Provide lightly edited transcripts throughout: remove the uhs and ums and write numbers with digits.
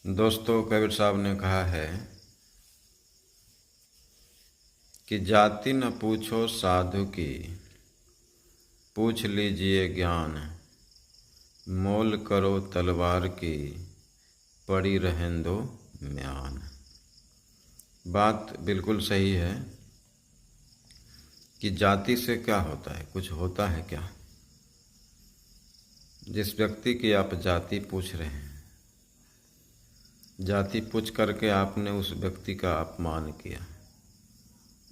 दोस्तों, कबीर साहब ने कहा है कि जाति न पूछो साधु की, पूछ लीजिए ज्ञान। मोल करो तलवार की, पड़ी रहें दो म्यान। बात बिल्कुल सही है कि जाति से क्या होता है, कुछ होता है क्या? जिस व्यक्ति की आप जाति पूछ रहे हैं, जाति पूछ करके आपने उस व्यक्ति का अपमान किया,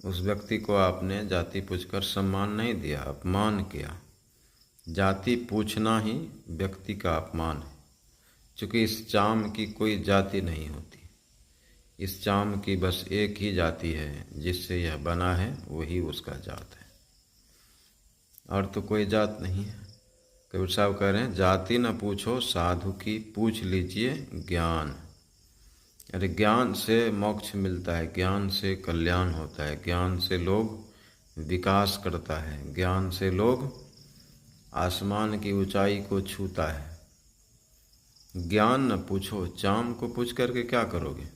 उस व्यक्ति को आपने जाति पूछकर सम्मान नहीं दिया, अपमान किया। जाति पूछना ही व्यक्ति का अपमान है, क्योंकि इस चाम की कोई जाति नहीं होती। इस चाम की बस एक ही जाति है, जिससे यह बना है वही उसका जात है, और तो कोई जात नहीं है। कबीर साहब कह रहे हैं, जाति न पूछो साधु की, पूछ लीजिए ज्ञान। अरे ज्ञान से मोक्ष मिलता है, ज्ञान से कल्याण होता है, ज्ञान से लोग विकास करता है, ज्ञान से लोग आसमान की ऊंचाई को छूता है। ज्ञान न पूछो, चाम को पूछ करके क्या करोगे?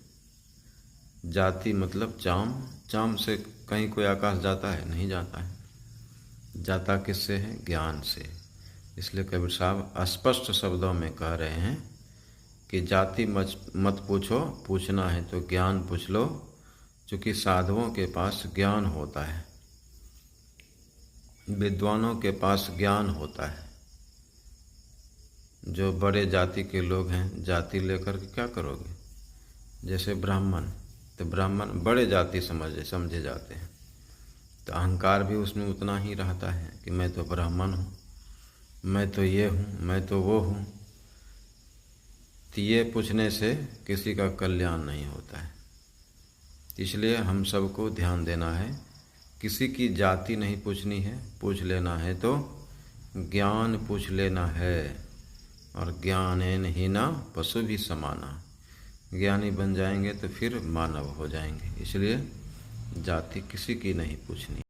जाति मतलब चाम, चाम से कहीं कोई आकाश जाता है? नहीं जाता है। जाता किससे है? ज्ञान से। इसलिए कबीर साहब स्पष्ट शब्दों में कह रहे हैं कि जाति मत पूछो, पूछना है तो ज्ञान पूछ लो, क्योंकि साधुओं के पास ज्ञान होता है, विद्वानों के पास ज्ञान होता है। जो बड़े जाति के लोग हैं, जाति लेकर के क्या करोगे? जैसे ब्राह्मण, तो ब्राह्मण बड़े जाति समझे जाते हैं, तो अहंकार भी उसमें उतना ही रहता है कि मैं तो ब्राह्मण हूँ, मैं तो ये हूँ, मैं तो वो हूँ। तो ये पूछने से किसी का कल्याण नहीं होता है। इसलिए हम सबको ध्यान देना है, किसी की जाति नहीं पूछनी है, पूछ लेना है तो ज्ञान पूछ लेना है। और ज्ञानेन हीना पशु भी समाना, ज्ञानी बन जाएंगे तो फिर मानव हो जाएंगे। इसलिए जाति किसी की नहीं पूछनी।